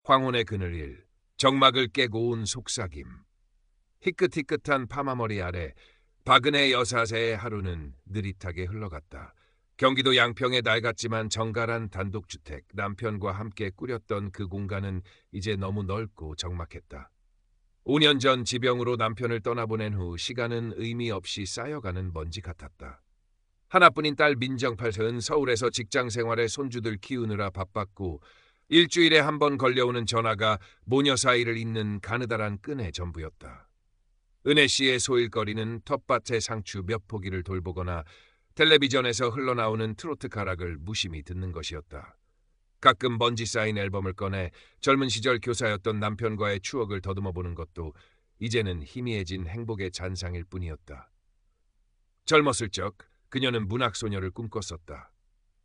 황혼의 그늘일, 정막을 깨고 온 속삭임. 희끗희끗한 파마머리 아래 박은혜 여사세의 하루는 느릿하게 흘러갔다. 경기도 양평의 낡았지만 정갈한 단독주택, 남편과 함께 꾸렸던 그 공간은 이제 너무 넓고 적막했다. 5년 전 지병으로 남편을 떠나보낸 후 시간은 의미 없이 쌓여가는 먼지 같았다. 하나뿐인 딸 민정팔은 서울에서 직장 생활에 손주들 키우느라 바빴고 일주일에 한 번 걸려오는 전화가 모녀 사이를 잇는 가느다란 끈의 전부였다. 은혜 씨의 소일거리는 텃밭의 상추 몇 포기를 돌보거나 텔레비전에서 흘러나오는 트로트 가락을 무심히 듣는 것이었다. 가끔 먼지 쌓인 앨범을 꺼내 젊은 시절 교사였던 남편과의 추억을 더듬어보는 것도 이제는 희미해진 행복의 잔상일 뿐이었다. 젊었을 적 그녀는 문학소녀를 꿈꿨었다.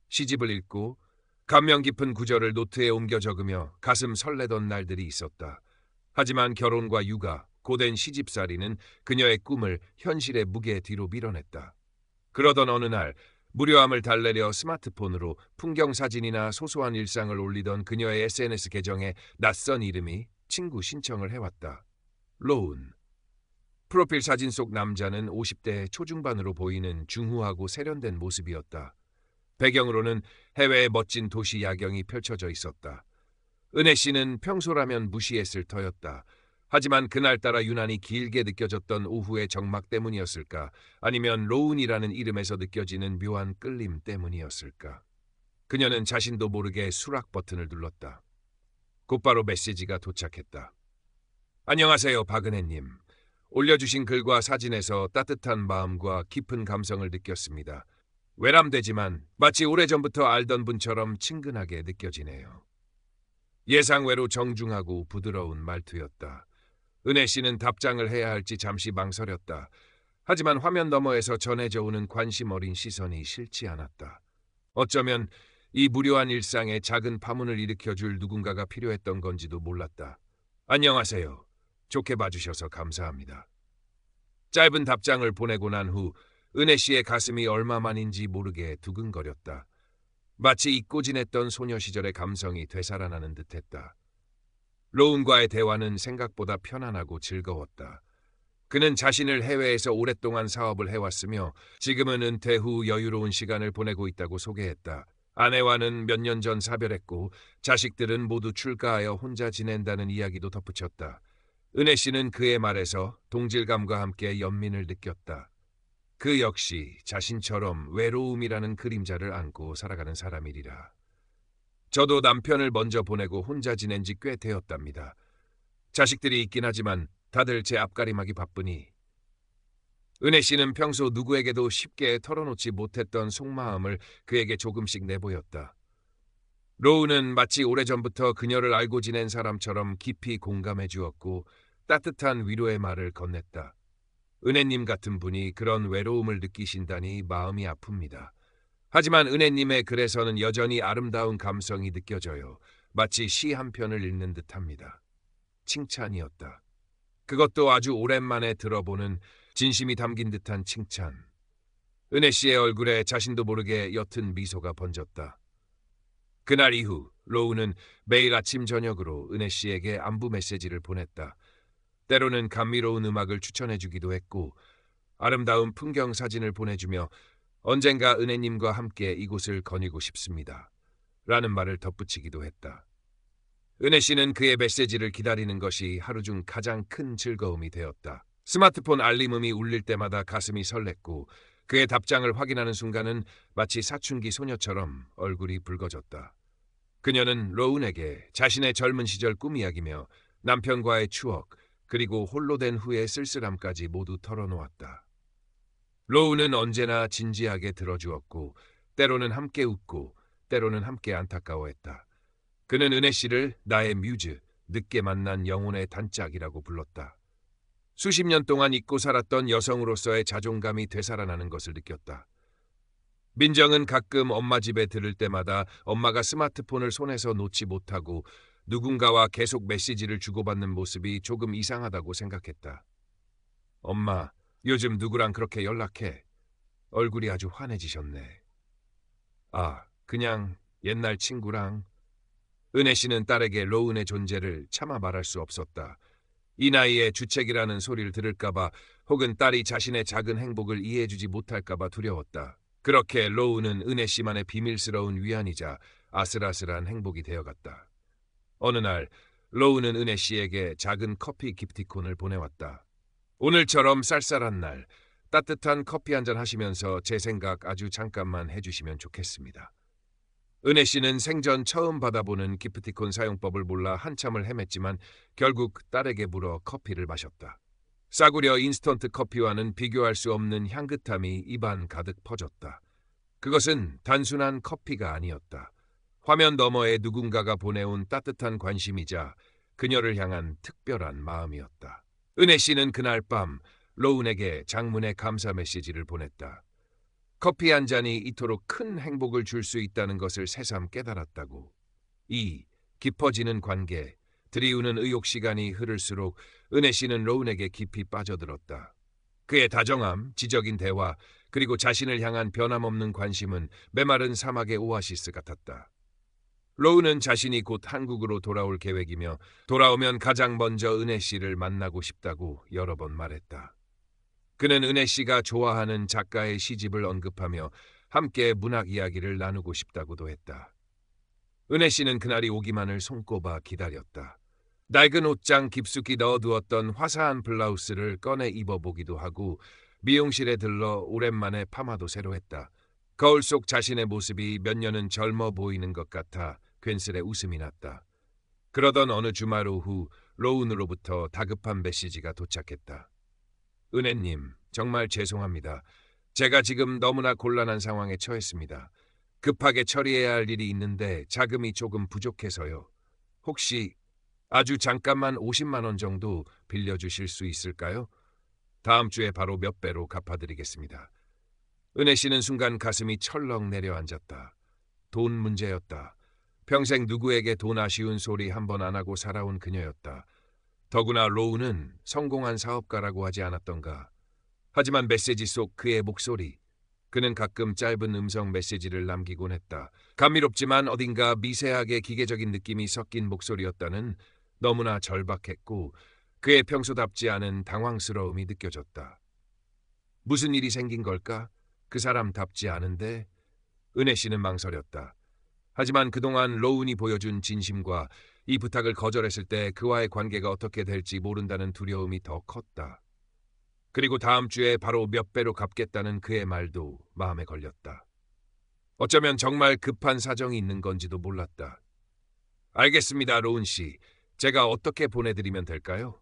시집을 읽고 감명 깊은 구절을 노트에 옮겨 적으며 가슴 설레던 날들이 있었다. 하지만 결혼과 육아, 고된 시집살이는 그녀의 꿈을 현실의 무게 뒤로 밀어냈다. 그러던 어느 날 무료함을 달래려 스마트폰으로 풍경사진이나 소소한 일상을 올리던 그녀의 SNS 계정에 낯선 이름이 친구 신청을 해왔다. 로운. 프로필 사진 속 남자는 50대 초중반으로 보이는 중후하고 세련된 모습이었다. 배경으로는 해외의 멋진 도시 야경이 펼쳐져 있었다. 은혜 씨는 평소라면 무시했을 터였다. 하지만 그날따라 유난히 길게 느껴졌던 오후의 적막 때문이었을까? 아니면 로운이라는 이름에서 느껴지는 묘한 끌림 때문이었을까? 그녀는 자신도 모르게 수락 버튼을 눌렀다. 곧바로 메시지가 도착했다. 안녕하세요, 박은혜님. 올려주신 글과 사진에서 따뜻한 마음과 깊은 감성을 느꼈습니다. 외람되지만 마치 오래전부터 알던 분처럼 친근하게 느껴지네요. 예상외로 정중하고 부드러운 말투였다. 은혜 씨는 답장을 해야 할지 잠시 망설였다. 하지만 화면 너머에서 전해져 오는 관심 어린 시선이 싫지 않았다. 어쩌면 이 무료한 일상에 작은 파문을 일으켜줄 누군가가 필요했던 건지도 몰랐다. 안녕하세요. 좋게 봐주셔서 감사합니다. 짧은 답장을 보내고 난 후 은혜 씨의 가슴이 얼마만인지 모르게 두근거렸다. 마치 잊고 지냈던 소녀 시절의 감성이 되살아나는 듯했다. 로운과의 대화는 생각보다 편안하고 즐거웠다. 그는 자신을 해외에서 오랫동안 사업을 해왔으며 지금은 은퇴 후 여유로운 시간을 보내고 있다고 소개했다. 아내와는 몇 년 전 사별했고 자식들은 모두 출가하여 혼자 지낸다는 이야기도 덧붙였다. 은혜 씨는 그의 말에서 동질감과 함께 연민을 느꼈다. 그 역시 자신처럼 외로움이라는 그림자를 안고 살아가는 사람이리라. 저도 남편을 먼저 보내고 혼자 지낸 지 꽤 되었답니다. 자식들이 있긴 하지만 다들 제 앞가림하기 바쁘니. 은혜 씨는 평소 누구에게도 쉽게 털어놓지 못했던 속마음을 그에게 조금씩 내보였다. 로우는 마치 오래전부터 그녀를 알고 지낸 사람처럼 깊이 공감해 주었고 따뜻한 위로의 말을 건넸다. 은혜님 같은 분이 그런 외로움을 느끼신다니 마음이 아픕니다. 하지만 은혜님의 글에서는 여전히 아름다운 감성이 느껴져요. 마치 시 한 편을 읽는 듯합니다. 칭찬이었다. 그것도 아주 오랜만에 들어보는 진심이 담긴 듯한 칭찬. 은혜 씨의 얼굴에 자신도 모르게 옅은 미소가 번졌다. 그날 이후 로우는 매일 아침 저녁으로 은혜 씨에게 안부 메시지를 보냈다. 때로는 감미로운 음악을 추천해주기도 했고 아름다운 풍경 사진을 보내주며 언젠가 은혜님과 함께 이곳을 거니고 싶습니다. 라는 말을 덧붙이기도 했다. 은혜 씨는 그의 메시지를 기다리는 것이 하루 중 가장 큰 즐거움이 되었다. 스마트폰 알림음이 울릴 때마다 가슴이 설렜고 그의 답장을 확인하는 순간은 마치 사춘기 소녀처럼 얼굴이 붉어졌다. 그녀는 로운에게 자신의 젊은 시절 꿈 이야기며 남편과의 추억 그리고 홀로 된 후의 쓸쓸함까지 모두 털어놓았다. 로운은 언제나 진지하게 들어주었고 때로는 함께 웃고 때로는 함께 안타까워했다. 그는 은혜 씨를 나의 뮤즈, 늦게 만난 영혼의 단짝이라고 불렀다. 수십 년 동안 잊고 살았던 여성으로서의 자존감이 되살아나는 것을 느꼈다. 민정은 가끔 엄마 집에 들을 때마다 엄마가 스마트폰을 손에서 놓지 못하고 누군가와 계속 메시지를 주고받는 모습이 조금 이상하다고 생각했다. 엄마, 요즘 누구랑 그렇게 연락해? 얼굴이 아주 환해지셨네. 아, 그냥 옛날 친구랑. 은혜 씨는 딸에게 로운의 존재를 차마 말할 수 없었다. 이 나이에 주책이라는 소리를 들을까봐 혹은 딸이 자신의 작은 행복을 이해해주지 못할까봐 두려웠다. 그렇게 로운은 은혜 씨만의 비밀스러운 위안이자 아슬아슬한 행복이 되어갔다. 어느 날 로운은 은혜 씨에게 작은 커피 기프티콘을 보내왔다. 오늘처럼 쌀쌀한 날 따뜻한 커피 한잔 하시면서 제 생각 아주 잠깐만 해주시면 좋겠습니다. 은혜 씨는 생전 처음 받아보는 기프티콘 사용법을 몰라 한참을 헤맸지만 결국 딸에게 물어 커피를 마셨다. 싸구려 인스턴트 커피와는 비교할 수 없는 향긋함이 입안 가득 퍼졌다. 그것은 단순한 커피가 아니었다. 화면 너머에 누군가가 보내온 따뜻한 관심이자 그녀를 향한 특별한 마음이었다. 은혜 씨는 그날 밤 로운에게 장문의 감사 메시지를 보냈다. 커피 한 잔이 이토록 큰 행복을 줄 수 있다는 것을 새삼 깨달았다고. 이 깊어지는 관계, 들이우는 의욕 시간이 흐를수록 은혜 씨는 로운에게 깊이 빠져들었다. 그의 다정함, 지적인 대화, 그리고 자신을 향한 변함없는 관심은 메마른 사막의 오아시스 같았다. 로운은 자신이 곧 한국으로 돌아올 계획이며 돌아오면 가장 먼저 은혜 씨를 만나고 싶다고 여러 번 말했다. 그는 은혜 씨가 좋아하는 작가의 시집을 언급하며 함께 문학 이야기를 나누고 싶다고도 했다. 은혜 씨는 그날이 오기만을 손꼽아 기다렸다. 낡은 옷장 깊숙이 넣어두었던 화사한 블라우스를 꺼내 입어보기도 하고 미용실에 들러 오랜만에 파마도 새로 했다. 거울 속 자신의 모습이 몇 년은 젊어 보이는 것 같아 괜스레 웃음이 났다. 그러던 어느 주말 오후 로운으로부터 다급한 메시지가 도착했다. 은혜님, 정말 죄송합니다. 제가 지금 너무나 곤란한 상황에 처했습니다. 급하게 처리해야 할 일이 있는데 자금이 조금 부족해서요. 혹시 아주 잠깐만 50만 원 정도 빌려주실 수 있을까요? 다음 주에 바로 몇 배로 갚아드리겠습니다. 은혜 씨는 순간 가슴이 철렁 내려앉았다. 돈 문제였다. 평생 누구에게 돈 아쉬운 소리 한 번 안 하고 살아온 그녀였다. 더구나 로운은 성공한 사업가라고 하지 않았던가. 하지만 메시지 속 그의 목소리. 그는 가끔 짧은 음성 메시지를 남기곤 했다. 감미롭지만 어딘가 미세하게 기계적인 느낌이 섞인 목소리였다는 너무나 절박했고 그의 평소답지 않은 당황스러움이 느껴졌다. 무슨 일이 생긴 걸까? 그 사람답지 않은데? 은혜 씨는 망설였다. 하지만 그동안 로운이 보여준 진심과 이 부탁을 거절했을 때 그와의 관계가 어떻게 될지 모른다는 두려움이 더 컸다. 그리고 다음 주에 바로 몇 배로 갚겠다는 그의 말도 마음에 걸렸다. 어쩌면 정말 급한 사정이 있는 건지도 몰랐다. 알겠습니다, 로운 씨. 제가 어떻게 보내드리면 될까요?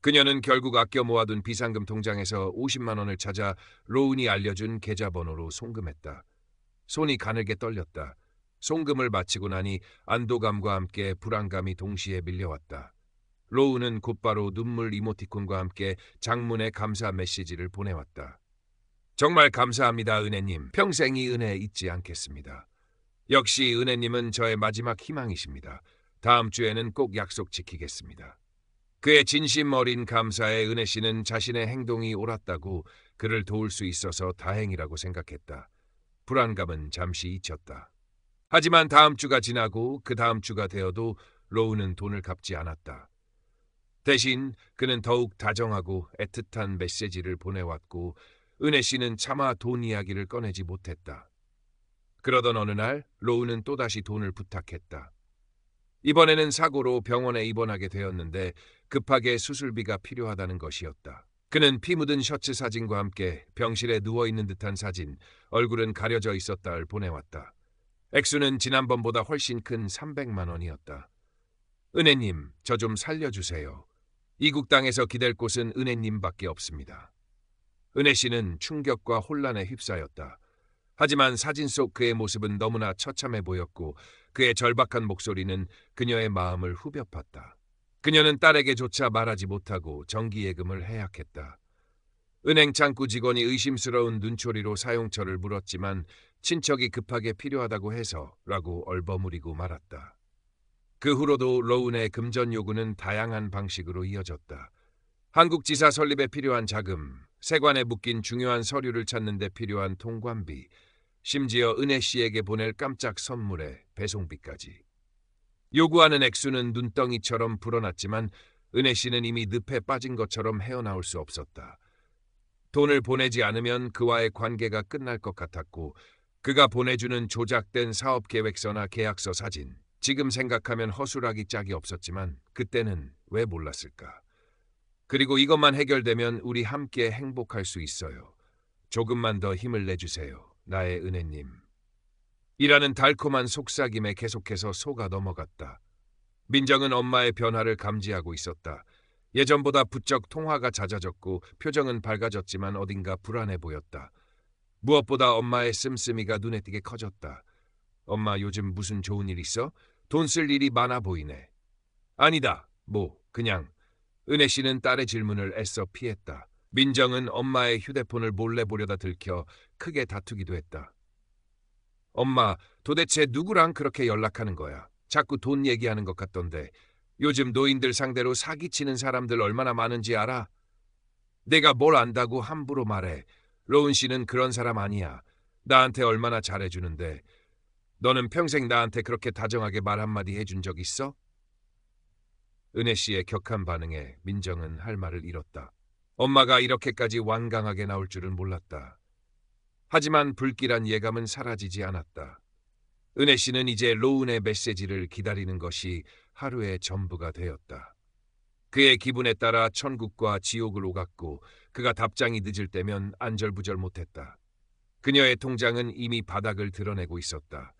그녀는 결국 아껴 모아둔 비상금 통장에서 50만 원을 찾아 로운이 알려준 계좌번호로 송금했다. 손이 가늘게 떨렸다. 송금을 마치고 나니 안도감과 함께 불안감이 동시에 밀려왔다. 로운은 곧바로 눈물 이모티콘과 함께 장문의 감사 메시지를 보내왔다. 정말 감사합니다, 은혜님. 평생이 은혜 잊지 않겠습니다. 역시 은혜님은 저의 마지막 희망이십니다. 다음 주에는 꼭 약속 지키겠습니다. 그의 진심 어린 감사에 은혜 씨는 자신의 행동이 옳았다고 그를 도울 수 있어서 다행이라고 생각했다. 불안감은 잠시 잊혔다. 하지만 다음 주가 지나고 그 다음 주가 되어도 로운은 돈을 갚지 않았다. 대신 그는 더욱 다정하고 애틋한 메시지를 보내왔고 은혜 씨는 차마 돈 이야기를 꺼내지 못했다. 그러던 어느 날 로운은 또다시 돈을 부탁했다. 이번에는 사고로 병원에 입원하게 되었는데 급하게 수술비가 필요하다는 것이었다. 그는 피 묻은 셔츠 사진과 함께 병실에 누워있는 듯한 사진, 얼굴은 가려져 있었다를 보내왔다. 액수는 지난번보다 훨씬 큰 300만 원이었다. 은혜님, 저 좀 살려주세요. 이국 땅에서 기댈 곳은 은혜님밖에 없습니다. 은혜 씨는 충격과 혼란에 휩싸였다. 하지만 사진 속 그의 모습은 너무나 처참해 보였고 그의 절박한 목소리는 그녀의 마음을 후벼 팠다. 그녀는 딸에게조차 말하지 못하고 정기예금을 해약했다. 은행 창구 직원이 의심스러운 눈초리로 사용처를 물었지만 친척이 급하게 필요하다고 해서라고 얼버무리고 말았다. 그 후로도 로운의 금전 요구는 다양한 방식으로 이어졌다. 한국지사 설립에 필요한 자금, 세관에 묶인 중요한 서류를 찾는 데 필요한 통관비, 심지어 은혜 씨에게 보낼 깜짝 선물의 배송비까지. 요구하는 액수는 눈덩이처럼 불어났지만 은혜 씨는 이미 늪에 빠진 것처럼 헤어나올 수 없었다. 돈을 보내지 않으면 그와의 관계가 끝날 것 같았고 그가 보내주는 조작된 사업 계획서나 계약서 사진, 지금 생각하면 허술하기 짝이 없었지만 그때는 왜 몰랐을까. 그리고 이것만 해결되면 우리 함께 행복할 수 있어요. 조금만 더 힘을 내주세요. 나의 은혜님. 이라는 달콤한 속삭임에 계속해서 속아 넘어갔다. 민정은 엄마의 변화를 감지하고 있었다. 예전보다 부쩍 통화가 잦아졌고 표정은 밝아졌지만 어딘가 불안해 보였다. 무엇보다 엄마의 씀씀이가 눈에 띄게 커졌다. 엄마 요즘 무슨 좋은 일 있어? 돈 쓸 일이 많아 보이네. 아니다. 그냥. 은혜 씨는 딸의 질문을 애써 피했다. 민정은 엄마의 휴대폰을 몰래 보려다 들켜 크게 다투기도 했다. 엄마, 도대체 누구랑 그렇게 연락하는 거야? 자꾸 돈 얘기하는 것 같던데. 요즘 노인들 상대로 사기치는 사람들 얼마나 많은지 알아? 내가 뭘 안다고 함부로 말해. 로운 씨는 그런 사람 아니야. 나한테 얼마나 잘해주는데. 너는 평생 나한테 그렇게 다정하게 말 한마디 해준 적 있어? 은혜 씨의 격한 반응에 민정은 할 말을 잃었다. 엄마가 이렇게까지 완강하게 나올 줄은 몰랐다. 하지만 불길한 예감은 사라지지 않았다. 은혜 씨는 이제 로운의 메시지를 기다리는 것이 하루의 전부가 되었다. 그의 기분에 따라 천국과 지옥을 오갔고 그가 답장이 늦을 때면 안절부절 못했다. 그녀의 통장은 이미 바닥을 드러내고 있었다.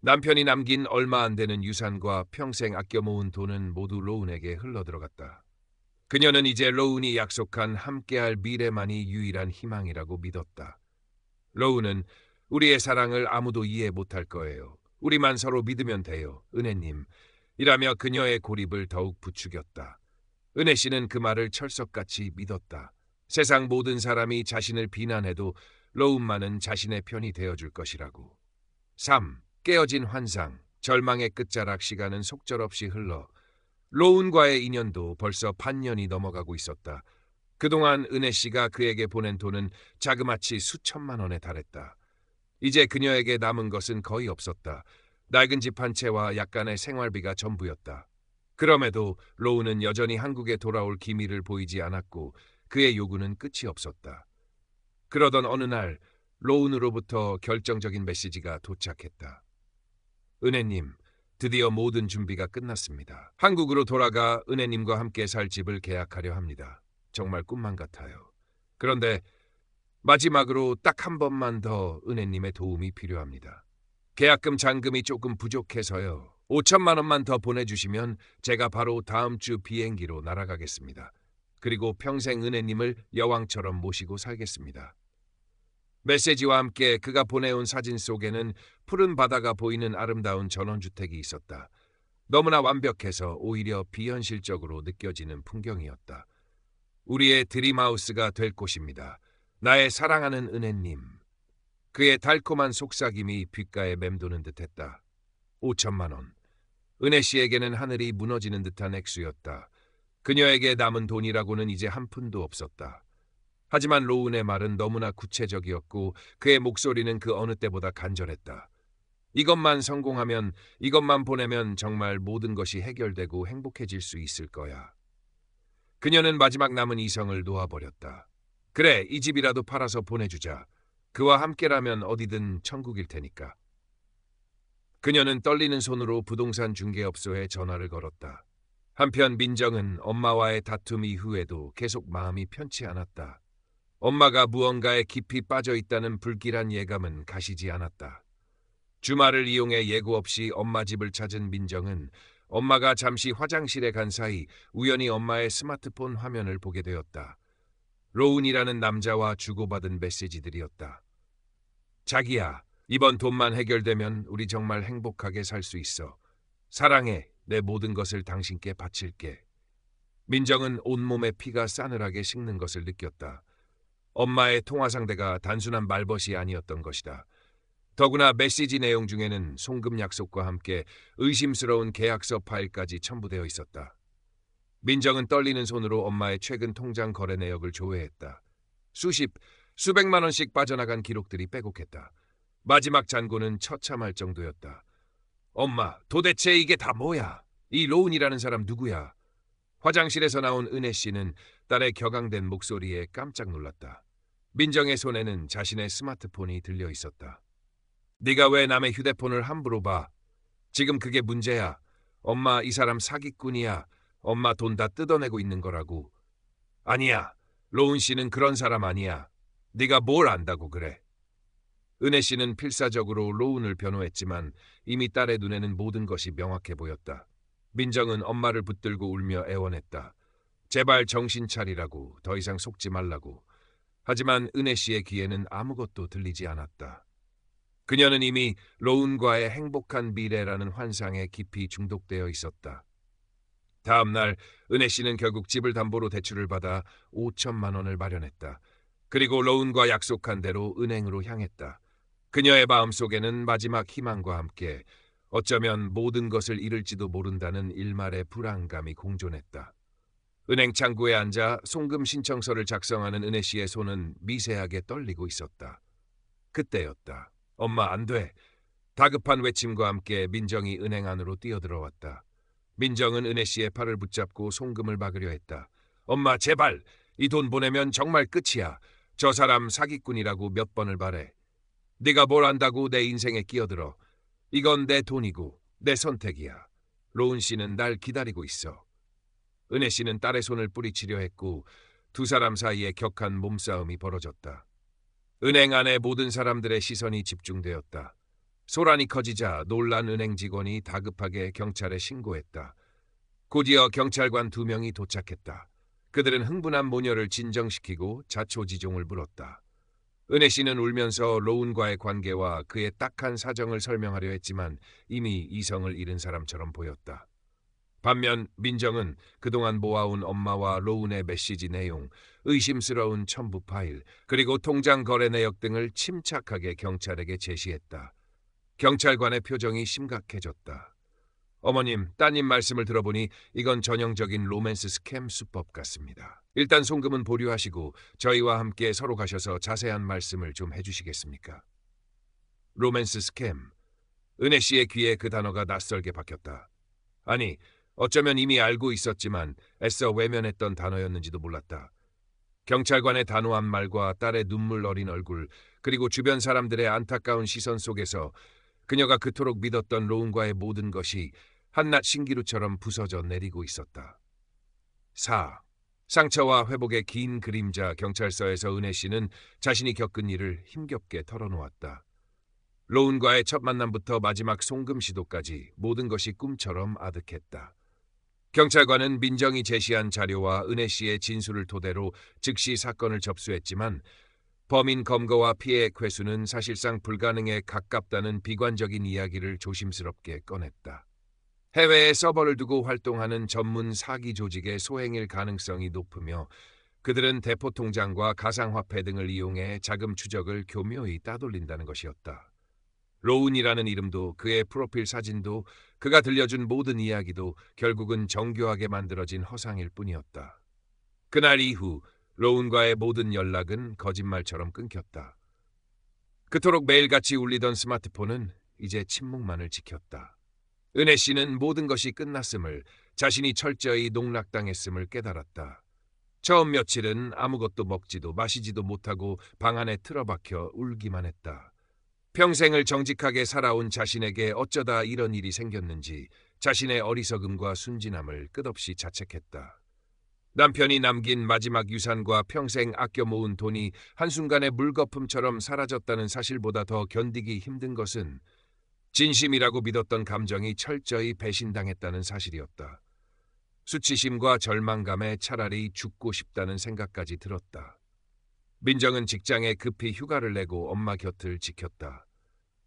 남편이 남긴 얼마 안 되는 유산과 평생 아껴 모은 돈은 모두 로운에게 흘러들어갔다. 그녀는 이제 로운이 약속한 함께할 미래만이 유일한 희망이라고 믿었다. 로운은 우리의 사랑을 아무도 이해 못할 거예요. 우리만 서로 믿으면 돼요. 은혜님. 이라며 그녀의 고립을 더욱 부추겼다. 은혜 씨는 그 말을 철석같이 믿었다. 세상 모든 사람이 자신을 비난해도 로운만은 자신의 편이 되어줄 것이라고. 3. 깨어진 환상. 절망의 끝자락 시간은 속절없이 흘러 로운과의 인연도 벌써 반년이 넘어가고 있었다. 그동안 은혜 씨가 그에게 보낸 돈은 자그마치 수천만 원에 달했다. 이제 그녀에게 남은 것은 거의 없었다. 낡은 집 한 채와 약간의 생활비가 전부였다. 그럼에도 로운은 여전히 한국에 돌아올 기미를 보이지 않았고 그의 요구는 끝이 없었다. 그러던 어느 날 로운으로부터 결정적인 메시지가 도착했다. 은혜님, 드디어 모든 준비가 끝났습니다. 한국으로 돌아가 은혜님과 함께 살 집을 계약하려 합니다. 정말 꿈만 같아요. 그런데 마지막으로 딱 한 번만 더 은혜님의 도움이 필요합니다. 계약금 잔금이 조금 부족해서요. 5천만 원만 더 보내주시면 제가 바로 다음 주 비행기로 날아가겠습니다. 그리고 평생 은혜님을 여왕처럼 모시고 살겠습니다. 메시지와 함께 그가 보내온 사진 속에는 푸른 바다가 보이는 아름다운 전원주택이 있었다. 너무나 완벽해서 오히려 비현실적으로 느껴지는 풍경이었다. 우리의 드림하우스가 될 곳입니다. 나의 사랑하는 은혜님. 그의 달콤한 속삭임이 귓가에 맴도는 듯했다. 5천만 원. 은혜 씨에게는 하늘이 무너지는 듯한 액수였다. 그녀에게 남은 돈이라고는 이제 한 푼도 없었다. 하지만 로운의 말은 너무나 구체적이었고 그의 목소리는 그 어느 때보다 간절했다. 이것만 성공하면, 이것만 보내면 정말 모든 것이 해결되고 행복해질 수 있을 거야. 그녀는 마지막 남은 이성을 놓아버렸다. 그래, 이 집이라도 팔아서 보내주자. 그와 함께라면 어디든 천국일 테니까. 그녀는 떨리는 손으로 부동산 중개업소에 전화를 걸었다. 한편 민정은 엄마와의 다툼 이후에도 계속 마음이 편치 않았다. 엄마가 무언가에 깊이 빠져 있다는 불길한 예감은 가시지 않았다. 주말을 이용해 예고 없이 엄마 집을 찾은 민정은 엄마가 잠시 화장실에 간 사이 우연히 엄마의 스마트폰 화면을 보게 되었다. 로운이라는 남자와 주고받은 메시지들이었다. 자기야, 이번 돈만 해결되면 우리 정말 행복하게 살 수 있어. 사랑해, 내 모든 것을 당신께 바칠게. 민정은 온몸에 피가 싸늘하게 식는 것을 느꼈다. 엄마의 통화 상대가 단순한 말벗이 아니었던 것이다. 더구나 메시지 내용 중에는 송금 약속과 함께 의심스러운 계약서 파일까지 첨부되어 있었다. 민정은 떨리는 손으로 엄마의 최근 통장 거래 내역을 조회했다. 수백만 원씩 빠져나간 기록들이 빼곡했다. 마지막 잔고는 처참할 정도였다. 엄마, 도대체 이게 다 뭐야? 이 로운이라는 사람 누구야? 화장실에서 나온 은혜 씨는 딸의 격앙된 목소리에 깜짝 놀랐다. 민정의 손에는 자신의 스마트폰이 들려 있었다. 네가 왜 남의 휴대폰을 함부로 봐? 지금 그게 문제야. 엄마, 이 사람 사기꾼이야. 엄마 돈 다 뜯어내고 있는 거라고. 아니야. 로운 씨는 그런 사람 아니야. 네가 뭘 안다고 그래. 은혜 씨는 필사적으로 로운을 변호했지만 이미 딸의 눈에는 모든 것이 명확해 보였다. 민정은 엄마를 붙들고 울며 애원했다. 제발 정신 차리라고, 더 이상 속지 말라고. 하지만 은혜 씨의 귀에는 아무것도 들리지 않았다. 그녀는 이미 로운과의 행복한 미래라는 환상에 깊이 중독되어 있었다. 다음 날 은혜 씨는 결국 집을 담보로 대출을 받아 5천만 원을 마련했다. 그리고 로운과 약속한 대로 은행으로 향했다. 그녀의 마음속에는 마지막 희망과 함께 어쩌면 모든 것을 잃을지도 모른다는 일말의 불안감이 공존했다. 은행 창구에 앉아 송금 신청서를 작성하는 은혜 씨의 손은 미세하게 떨리고 있었다. 그때였다. 엄마, 안 돼. 다급한 외침과 함께 민정이 은행 안으로 뛰어들어왔다. 민정은 은혜 씨의 팔을 붙잡고 송금을 막으려 했다. 엄마, 제발. 이 돈 보내면 정말 끝이야. 저 사람 사기꾼이라고 몇 번을 말해. 네가 뭘 안다고 내 인생에 끼어들어. 이건 내 돈이고 내 선택이야. 로운 씨는 날 기다리고 있어. 은혜 씨는 딸의 손을 뿌리치려 했고 두 사람 사이에 격한 몸싸움이 벌어졌다. 은행 안에 모든 사람들의 시선이 집중되었다. 소란이 커지자 놀란 은행 직원이 다급하게 경찰에 신고했다. 곧이어 경찰관 2명이 도착했다. 그들은 흥분한 모녀를 진정시키고 자초지종을 물었다. 은혜 씨는 울면서 로운과의 관계와 그의 딱한 사정을 설명하려 했지만 이미 이성을 잃은 사람처럼 보였다. 반면 민정은 그동안 모아온 엄마와 로운의 메시지 내용, 의심스러운 첨부 파일, 그리고 통장 거래 내역 등을 침착하게 경찰에게 제시했다. 경찰관의 표정이 심각해졌다. 어머님, 따님 말씀을 들어보니 이건 전형적인 로맨스 스캠 수법 같습니다. 일단 송금은 보류하시고 저희와 함께 서로 가셔서 자세한 말씀을 좀 해주시겠습니까? 로맨스 스캠. 은혜 씨의 귀에 그 단어가 낯설게 박혔다. 아니, 어쩌면 이미 알고 있었지만 애써 외면했던 단어였는지도 몰랐다. 경찰관의 단호한 말과 딸의 눈물 어린 얼굴, 그리고 주변 사람들의 안타까운 시선 속에서 그녀가 그토록 믿었던 로운과의 모든 것이 한낱 신기루처럼 부서져 내리고 있었다. 4. 상처와 회복의 긴 그림자. 경찰서에서 은혜 씨는 자신이 겪은 일을 힘겹게 털어놓았다. 로운과의 첫 만남부터 마지막 송금 시도까지 모든 것이 꿈처럼 아득했다. 경찰관은 민정이 제시한 자료와 은혜 씨의 진술을 토대로 즉시 사건을 접수했지만 범인 검거와 피해 회수는 사실상 불가능에 가깝다는 비관적인 이야기를 조심스럽게 꺼냈다. 해외에 서버를 두고 활동하는 전문 사기 조직의 소행일 가능성이 높으며 그들은 대포 통장과 가상화폐 등을 이용해 자금 추적을 교묘히 따돌린다는 것이었다. 로운이라는 이름도 그의 프로필 사진도 그가 들려준 모든 이야기도 결국은 정교하게 만들어진 허상일 뿐이었다. 그날 이후 로운과의 모든 연락은 거짓말처럼 끊겼다. 그토록 매일같이 울리던 스마트폰은 이제 침묵만을 지켰다. 은혜 씨는 모든 것이 끝났음을, 자신이 철저히 농락당했음을 깨달았다. 처음 며칠은 아무것도 먹지도 마시지도 못하고 방 안에 틀어박혀 울기만 했다. 평생을 정직하게 살아온 자신에게 어쩌다 이런 일이 생겼는지 자신의 어리석음과 순진함을 끝없이 자책했다. 남편이 남긴 마지막 유산과 평생 아껴 모은 돈이 한순간에 물거품처럼 사라졌다는 사실보다 더 견디기 힘든 것은 진심이라고 믿었던 감정이 철저히 배신당했다는 사실이었다. 수치심과 절망감에 차라리 죽고 싶다는 생각까지 들었다. 민정은 직장에 급히 휴가를 내고 엄마 곁을 지켰다.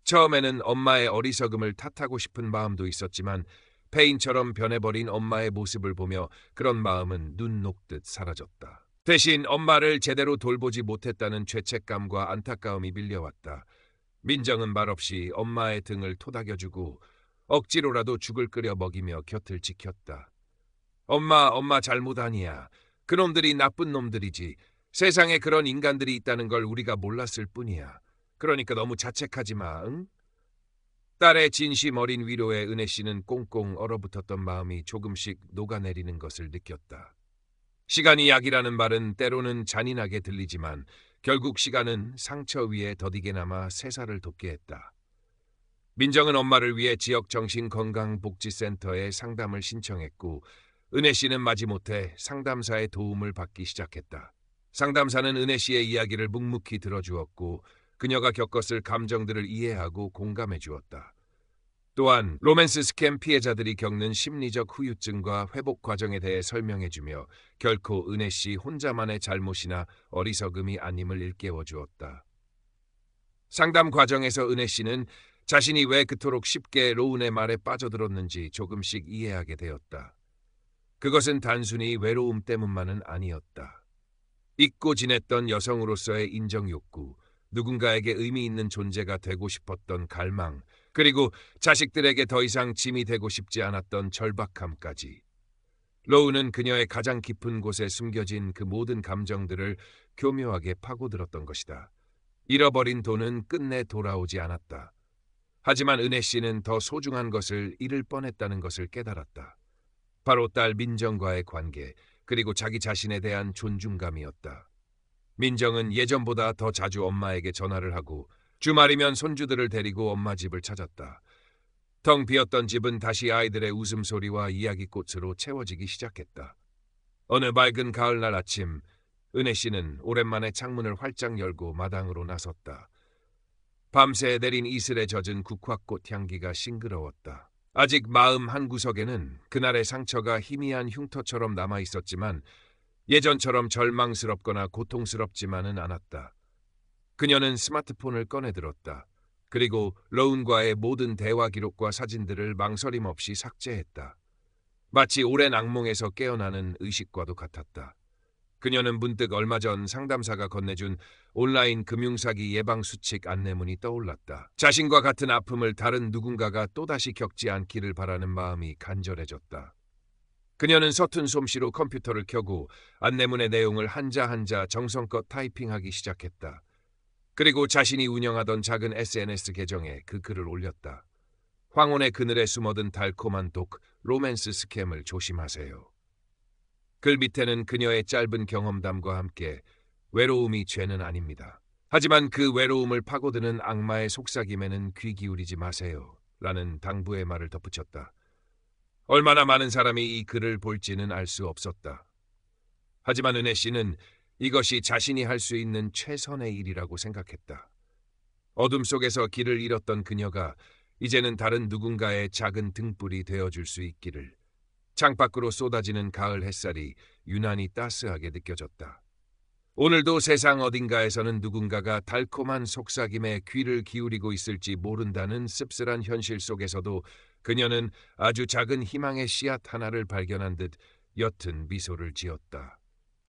처음에는 엄마의 어리석음을 탓하고 싶은 마음도 있었지만 폐인처럼 변해버린 엄마의 모습을 보며 그런 마음은 눈 녹듯 사라졌다. 대신 엄마를 제대로 돌보지 못했다는 죄책감과 안타까움이 밀려왔다. 민정은 말없이 엄마의 등을 토닥여주고 억지로라도 죽을 끓여 먹이며 곁을 지켰다. 엄마 잘못 아니야. 그놈들이 나쁜 놈들이지. 세상에 그런 인간들이 있다는 걸 우리가 몰랐을 뿐이야. 그러니까 너무 자책하지 마, 응? 딸의 진심 어린 위로에 은혜 씨는 꽁꽁 얼어붙었던 마음이 조금씩 녹아내리는 것을 느꼈다. 시간이 약이라는 말은 때로는 잔인하게 들리지만 결국 시간은 상처 위에 더디게 남아 세살을 돋게 했다. 민정은 엄마를 위해 지역 정신건강복지센터에 상담을 신청했고 은혜 씨는 마지못해 상담사의 도움을 받기 시작했다. 상담사는 은혜 씨의 이야기를 묵묵히 들어주었고 그녀가 겪었을 감정들을 이해하고 공감해 주었다. 또한 로맨스 스캠 피해자들이 겪는 심리적 후유증과 회복 과정에 대해 설명해주며 결코 은혜 씨 혼자만의 잘못이나 어리석음이 아님을 일깨워 주었다. 상담 과정에서 은혜 씨는 자신이 왜 그토록 쉽게 로운의 말에 빠져들었는지 조금씩 이해하게 되었다. 그것은 단순히 외로움 때문만은 아니었다. 잊고 지냈던 여성으로서의 인정 욕구, 누군가에게 의미 있는 존재가 되고 싶었던 갈망, 그리고 자식들에게 더 이상 짐이 되고 싶지 않았던 절박함까지. 로운은 그녀의 가장 깊은 곳에 숨겨진 그 모든 감정들을 교묘하게 파고들었던 것이다. 잃어버린 돈은 끝내 돌아오지 않았다. 하지만 은혜 씨는 더 소중한 것을 잃을 뻔했다는 것을 깨달았다. 바로 딸 민정과의 관계, 그리고 자기 자신에 대한 존중감이었다. 민정은 예전보다 더 자주 엄마에게 전화를 하고 주말이면 손주들을 데리고 엄마 집을 찾았다. 텅 비었던 집은 다시 아이들의 웃음소리와 이야기꽃으로 채워지기 시작했다. 어느 맑은 가을날 아침, 은혜 씨는 오랜만에 창문을 활짝 열고 마당으로 나섰다. 밤새 내린 이슬에 젖은 국화꽃 향기가 싱그러웠다. 아직 마음 한구석에는 그날의 상처가 희미한 흉터처럼 남아있었지만 예전처럼 절망스럽거나 고통스럽지만은 않았다. 그녀는 스마트폰을 꺼내들었다. 그리고 로운과의 모든 대화 기록과 사진들을 망설임 없이 삭제했다. 마치 오랜 악몽에서 깨어나는 의식과도 같았다. 그녀는 문득 얼마 전 상담사가 건네준 온라인 금융사기 예방수칙 안내문이 떠올랐다. 자신과 같은 아픔을 다른 누군가가 또다시 겪지 않기를 바라는 마음이 간절해졌다. 그녀는 서툰 솜씨로 컴퓨터를 켜고 안내문의 내용을 한자 한자 정성껏 타이핑하기 시작했다. 그리고 자신이 운영하던 작은 SNS 계정에 그 글을 올렸다. 황혼의 그늘에 숨어든 달콤한 독, 로맨스 스캠을 조심하세요. 글 밑에는 그녀의 짧은 경험담과 함께 외로움이 죄는 아닙니다. 하지만 그 외로움을 파고드는 악마의 속삭임에는 귀 기울이지 마세요. 라는 당부의 말을 덧붙였다. 얼마나 많은 사람이 이 글을 볼지는 알 수 없었다. 하지만 은혜 씨는 이것이 자신이 할 수 있는 최선의 일이라고 생각했다. 어둠 속에서 길을 잃었던 그녀가 이제는 다른 누군가의 작은 등불이 되어줄 수 있기를. 창밖으로 쏟아지는 가을 햇살이 유난히 따스하게 느껴졌다. 오늘도 세상 어딘가에서는 누군가가 달콤한 속삭임에 귀를 기울이고 있을지 모른다는 씁쓸한 현실 속에서도 그녀는 아주 작은 희망의 씨앗 하나를 발견한 듯 옅은 미소를 지었다.